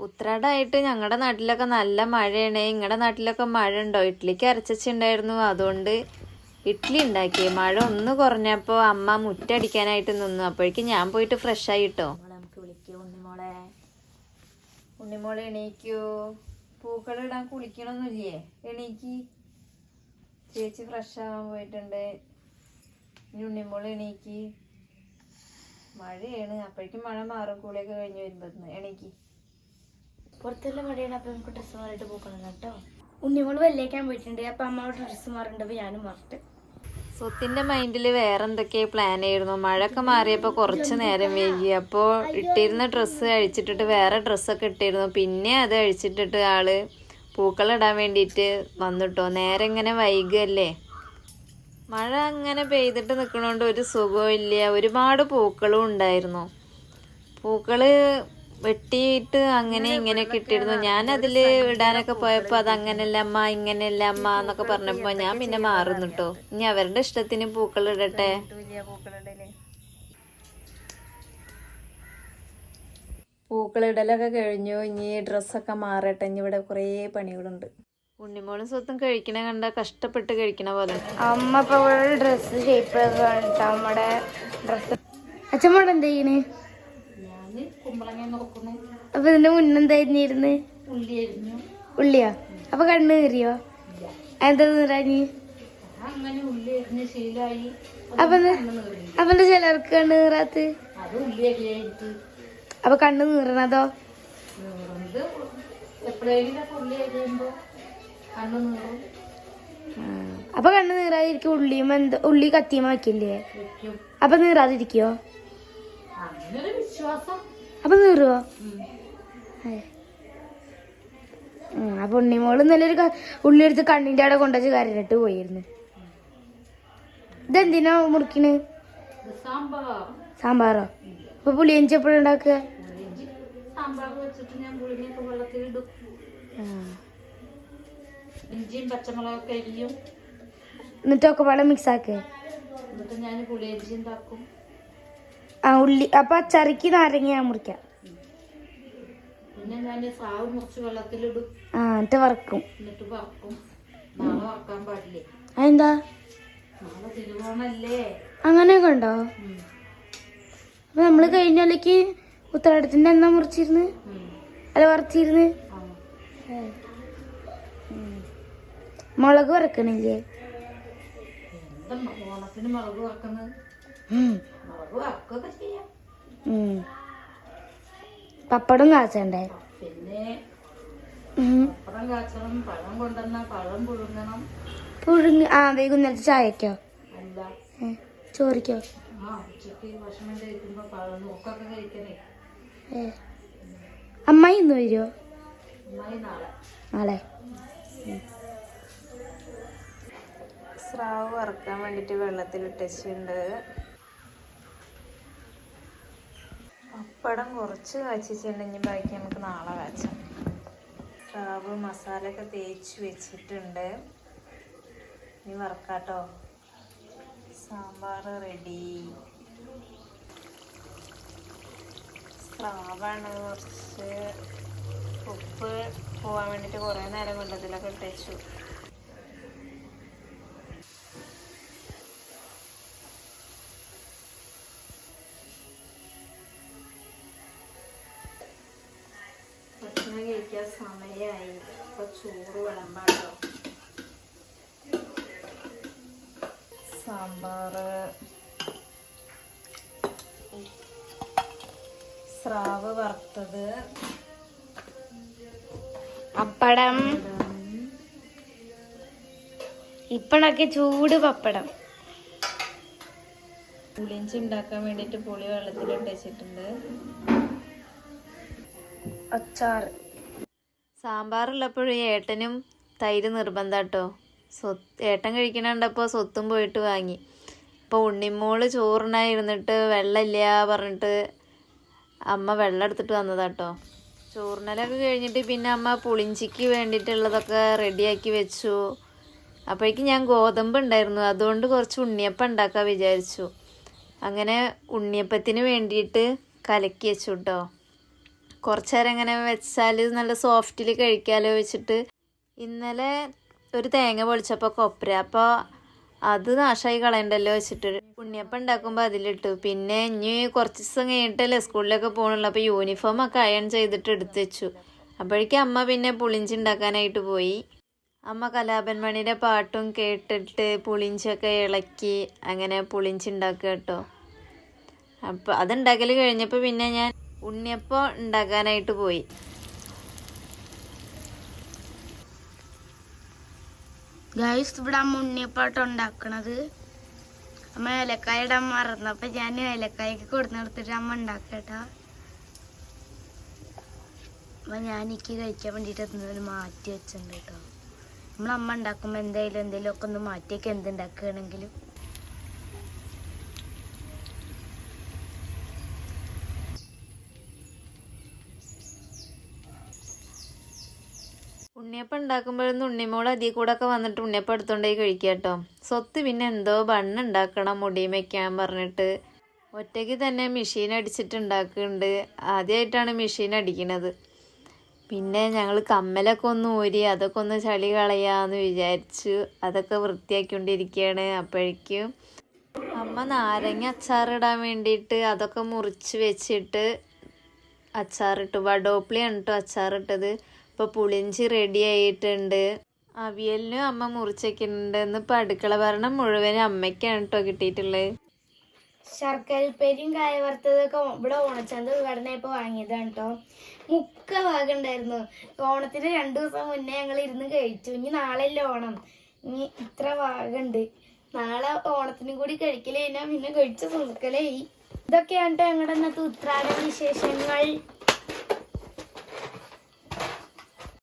ഉത്രാടായിട്ട് ഞങ്ങളുടെ നാട്ടിലൊക്കെ നല്ല മഴയാണ്. നിങ്ങളുടെ നാട്ടിലൊക്കെ മഴ ഉണ്ടോ? ഇഡ്ഡലിക്ക് അരച്ചുണ്ടായിരുന്നു, അതുകൊണ്ട് ഇഡ്ഡലി ഉണ്ടാക്കി. മഴ ഒന്ന് കുറഞ്ഞപ്പോൾ അമ്മ മുറ്റടിക്കാനായിട്ട് നിന്നു. അപ്പോഴേക്കും ഞാൻ പോയിട്ട് ഫ്രഷ് ആയിട്ടോ. നമുക്ക് വിളിക്കൂ ഉണ്ണിമോളെ. ഉണ്ണിമോളെ എണീക്കൂ. പൂക്കളിടാൻ കുളിക്കണമൊന്നുമില്ലേ? എണീക്ക്. ചേച്ചി ഫ്രഷ് ആവാൻ പോയിട്ടുണ്ട്. ഇനി ഉണ്ണിമോളെ എണീക്ക്. മഴയാണ്, അപ്പോഴേക്കും മഴ മാറും. കുളിയൊക്കെ കഴിഞ്ഞ് വരുമ്പോ എണീക്ക്. പുറത്തുള്ള മഴയാണ്, അപ്പൊ നമുക്ക് ഡ്രസ്സ് മാറിയിട്ട് പോക്കണം കേട്ടോ. ഉണ്ണിമോള് വെല്ലേക്കാൻ പോയിട്ടുണ്ട്, അപ്പൊ അമ്മ ഡ്രസ്സ് മാറേണ്ടപ്പോ ഞാനും മാറട്ടെ. സ്വത്തിന്റെ മൈൻഡില് വേറെ എന്തൊക്കെ പ്ലാൻ ആയിരുന്നു. മഴയൊക്കെ മാറിയപ്പോ കുറച്ച് നേരം വൈകി. അപ്പോൾ ഇട്ടിരുന്ന ഡ്രസ്സ് അഴിച്ചിട്ടിട്ട് വേറെ ഡ്രസ്സൊക്കെ ഇട്ടിരുന്നു. പിന്നെ അത് അഴിച്ചിട്ടിട്ട് ആള് പൂക്കളിടാൻ വേണ്ടിയിട്ട് വന്നിട്ടോ. നേരെ ഇങ്ങനെ വൈകല്ലേ. മഴ അങ്ങനെ പെയ്തിട്ട് നിൽക്കണോണ്ട് ഒരു സുഖവും ഇല്ല. ഒരുപാട് പൂക്കളും ഉണ്ടായിരുന്നു. പൂക്കള് വെട്ടിയിട്ട് അങ്ങനെ ഇങ്ങനെയൊക്കെ ഇട്ടിരുന്നു. ഞാൻ അതില് ഇടാനൊക്കെ പോയപ്പോ അത് അങ്ങനെയല്ല അമ്മ, ഇങ്ങനെയല്ല അമ്മ എന്നൊക്കെ പറഞ്ഞപ്പോ ഞാൻ പിന്നെ മാറുന്നു കേട്ടോ. ഇനി അവരുടെ ഇഷ്ടത്തിന് പൂക്കൾ ഇടട്ടെ. പൂക്കളിടലൊക്കെ കഴിഞ്ഞു. ഇനി ഡ്രസ്സൊക്കെ മാറട്ടെ. ഇനി ഇവിടെ കുറേ പണികളുണ്ട്. ഉണ്ണിമോളും സ്വത്തും കഴിക്കണ കണ്ട കഷ്ടപ്പെട്ട് കഴിക്കണ പോലെ. അമ്മ ഇപ്പൊ ഡ്രസ്സ് ഷേപ്പ് നമ്മുടെ ഡ്രസ്സ്. അച്ഛമ്മോട് എന്താ ചെയ്യണേ? അപ്പൊ ഇതിന്റെ മുന്നെന്തായിരുന്നിരുന്ന്? ഉള്ളിയോ? അപ്പൊ കണ്ണ് കീറിയോ? എന്താ നീറാഞ്ഞ്? അപ്പൊ ചിലർക്ക് കണ്ണ് നീറാത്ത? അപ്പൊ കണ്ണ് നീറണതോ? അപ്പൊ കണ്ണ് നീറാതിരിക്കും. ഉള്ളിയും ഉള്ളി കത്തിയുമ്പോ വെക്കില്ലേ? അപ്പൊ നീറാതിരിക്കോ? അപ്പൊ നീറുവോ? അപ്പൊ ഉണ്ണിമോള് നല്ലൊരു ഉള്ളി എടുത്ത് കണ്ണിന്റെ അവിടെ കൊണ്ടുവച്ച് കരഞ്ഞിട്ട് പോയിരുന്നു. ഇതെന്തിനാ മുറിക്കണ്? സാമ്പാറോ? അപ്പൊ പുളിയഞ്ചി എപ്പോഴും ഉണ്ടാക്കുക? ഇഞ്ചിയും പച്ചമുളകൊക്കെ അരിയും, എന്നിട്ടൊക്കെ വെള്ളം മിക്സ് ആക്കുക. എന്നിട്ട് ഞാൻ പുളിയഞ്ചി ഉണ്ടാക്കും. ഉള്ളി അപ്പൊ അച്ചാറിക്ക് നാരങ്ങ മുറിക്കാം. പിന്നെ ഞാൻ സ്രാവ് മുറിച്ച് വെള്ളത്തിലിടും. എന്നിട്ട് വറക്കും. എന്നിട്ട് വറക്കും. നാളെ വറക്കാൻ പാടില്ലേ? അതെന്താ? നാളെ തിരുവോണല്ലേ. അങ്ങനെയൊക്കെ ഉണ്ടോ? അപ്പൊ നമ്മള് കഴിഞ്ഞാലേക്ക് ഉത്തരാടത്തിന്റെ എന്നാ മുറിച്ചിരുന്ന് അല്ല വറച്ചിരുന്ന്? മുളക് വറക്കണില്ലേ? എന്താ ഓണത്തിന് മുളക് വറക്കുന്നത്? മുളക് വറക്കൊക്കെ ചെയ്യാം. പപ്പടം കാച്ചണ്ടേ? പിന്നെ പപ്പടം കാച്ചണം. പഴം കൊണ്ടുവന്ന പഴം പുഴുങ്ങണം. വൈകുന്നേരത്തെ ചായക്കോ? അല്ല, ചോറിക്കോ? ഉച്ചക്ക് ഭക്ഷണം കഴിക്കുമ്പോ പഴം നോക്കൊക്കെ കഴിക്കണേ. അമ്മായി ഇന്ന് വരുമോ? അമ്മായി നാളെ. നാളെ. സ്രാവ് വറക്കാൻ വേണ്ടിട്ട് വെള്ളത്തിലിട്ടുണ്ട്. പപ്പടം കുറച്ച് കാച്ചിട്ടുണ്ടെങ്കിൽ ബാക്കി നമുക്ക് നാളെ കാച്ചാം. സ്രാവ് മസാലയൊക്കെ തേച്ച് വെച്ചിട്ടുണ്ട്. ഇനി വറക്കാട്ടോ. സാമ്പാർ റെഡി. സ്രാവാണ്. കുറച്ച് ഉപ്പ് പോവാൻ വേണ്ടിയിട്ട് കുറേ നേരം വെള്ളത്തിലൊക്കെ ഇട്ടേച്ചു. ഭക്ഷണം കഴിക്കാൻ സമയമായി. ഇപ്പൊ ചോറ് വിളമ്പാട്ടോ. സാമ്പാറ്, സ്രാവ് വറുത്തത്, പപ്പടം, ഇപ്പഴൊക്കെ ചൂട് പപ്പടം. പുളിയിഞ്ചി ഉണ്ടാക്കാൻ വേണ്ടിയിട്ട് പുളി വെള്ളത്തിലിട്ട് വെച്ചിട്ടുണ്ട്. അച്ചാറ്. സാമ്പാറുള്ളപ്പോഴും ഏട്ടനും തൈര് നിർബന്ധാട്ടോ. ഏട്ടൻ കഴിക്കണുണ്ടപ്പോൾ സ്വത്തും പോയിട്ട് വാങ്ങി. അപ്പോൾ ഉണ്ണിമോള് ചോറിനായി ഇരുന്നിട്ട് വെള്ളമില്ല പറഞ്ഞിട്ട് അമ്മ വെള്ളം എടുത്തിട്ട് വന്നതാട്ടോ. ചോറിനലൊക്കെ കഴിഞ്ഞിട്ട് പിന്നെ അമ്മ പുളിഞ്ചിക്ക് വേണ്ടിയിട്ടുള്ളതൊക്കെ റെഡിയാക്കി വെച്ചു. അപ്പോഴേക്കും ഞാൻ ഗോതമ്പ് ഉണ്ടായിരുന്നു, അതുകൊണ്ട് കുറച്ച് ഉണ്ണിയപ്പം ഉണ്ടാക്കാൻ വിചാരിച്ചു. അങ്ങനെ ഉണ്ണിയപ്പത്തിന് വേണ്ടിയിട്ട് കലക്കി വെച്ചു കേട്ടോ. കുറച്ച് നേരം ഇങ്ങനെ വെച്ചാൽ നല്ല സോഫ്റ്റിൽ കഴിക്കാമല്ലോ വെച്ചിട്ട് ഇന്നലെ ഒരു തേങ്ങ പൊളിച്ചപ്പോൾ കൊപ്ര, അപ്പോൾ അത് നാശമായി കളയണ്ടല്ലോ വെച്ചിട്ട് ഉണ്ണിയപ്പം ഉണ്ടാക്കുമ്പോൾ അതിലിട്ടു. പിന്നെ ഇനി കുറച്ച് ദിവസം കഴിഞ്ഞിട്ടല്ലേ സ്കൂളിലൊക്കെ പോകണുള്ളൂ, അപ്പോൾ യൂണിഫോമൊക്കെ അയൺ ചെയ്തിട്ട് എടുത്ത് വെച്ചു. അപ്പോഴേക്കും അമ്മ പിന്നെ പുളിഞ്ചി ഉണ്ടാക്കാനായിട്ട് പോയി. അമ്മ കലാപൻ മണിയുടെ പാട്ടും കേട്ടിട്ട് പുളിഞ്ചൊക്കെ ഇളക്കി അങ്ങനെ പുളിഞ്ചി ഉണ്ടാക്കുക കേട്ടോ. അപ്പോൾ അതുണ്ടാക്കൽ കഴിഞ്ഞപ്പോൾ പിന്നെ ഞാൻ ഉണ്ണിയപ്പം ഉണ്ടാക്കാനായിട്ട് പോയി. ഗൈസ്, ഇവിടെ അമ്മ ഉണ്ണിയപ്പാട്ടം ഉണ്ടാക്കണത്. അമ്മ ഏലക്കായ ഇടാൻ മറന്നു, അപ്പൊ ഞാൻ ഏലക്കായൊക്കെ കൊടുന്ന് കൊടുത്തിട്ട് അമ്മ ഉണ്ടാക്കട്ടാ. അപ്പൊ ഞാൻ എനിക്ക് കഴിക്കാൻ വേണ്ടിട്ട് എന്തെങ്കിലും മാറ്റി വെച്ചിട്ടുണ്ട് കേട്ടോ. നമ്മളമ്മ ഉണ്ടാക്കുമ്പോ എന്തെങ്കിലും ഒക്കെ ഒന്ന് മാറ്റിയൊക്കെ എന്തുണ്ടാക്കുകയാണെങ്കിലും. ഉണ്ണിയപ്പം ഉണ്ടാക്കുമ്പോഴൊന്നും ഉണ്ണിമോൾ അതിൽ കൂടെ ഒക്കെ വന്നിട്ട് ഉണ്ണിയപ്പം എടുത്തോണ്ടേ കഴിക്കുക കേട്ടോ. സ്വത്ത് പിന്നെ എന്തോ ബണ്ണ് ഉണ്ടാക്കണം മുടിയും വയ്ക്കാൻ പറഞ്ഞിട്ട് ഒറ്റയ്ക്ക് തന്നെ മെഷീൻ അടിച്ചിട്ട് ഉണ്ടാക്കുന്നുണ്ട്. ആദ്യമായിട്ടാണ് മെഷീൻ അടിക്കണത്. പിന്നെ ഞങ്ങൾ കമ്മലൊക്കെ ഒന്ന് ഊരി അതൊക്കെ ഒന്ന് ചളി കളയാന്ന് വിചാരിച്ചു. അതൊക്കെ വൃത്തിയാക്കിക്കൊണ്ടിരിക്കുകയാണ്. അപ്പോഴേക്കും അമ്മ നാരങ്ങ അച്ചാറിടാൻ വേണ്ടിയിട്ട് അതൊക്കെ മുറിച്ച് വെച്ചിട്ട് അച്ചാറിട്ടു. വടോപ്പിളിയാണ് കേട്ടോ അച്ചാറിട്ടത്. ഇപ്പോൾ പുളിഞ്ചി റെഡി ആയിട്ടുണ്ട്. അവിയലിനും അമ്മ മുറിച്ചൊക്കെയുണ്ട്. ഇന്നിപ്പോൾ അടുക്കള ഭരണം മുഴുവനും അമ്മയ്ക്കാണ് കേട്ടോ കിട്ടിയിട്ടുള്ളത്. ശർക്കരപ്പേരിയും കായ വറുത്തതൊക്കെ ഇവിടെ ഓണച്ചന്ത ഉദ്ഘാടനമായപ്പോൾ വാങ്ങിയതാണ് കേട്ടോ. മുക്ക ഭാഗം ഉണ്ടായിരുന്നു. ഓണത്തിന് 2 ദിവസം മുന്നേ ഞങ്ങൾ ഇരുന്ന് കഴിച്ചു. ഇനി നാളെയല്ലേ ഓണം, ഇനി ഇത്ര ഭാഗമുണ്ട്. നാളെ ഓണത്തിനും കൂടി കഴിക്കല് കഴിഞ്ഞാൽ പിന്നെ കഴിച്ച സുഖക്കലായി. ഇതൊക്കെയാണ് കേട്ടോ ഞങ്ങളുടെ ഇന്നത്തെ ഉത്രാടന വിശേഷങ്ങൾ.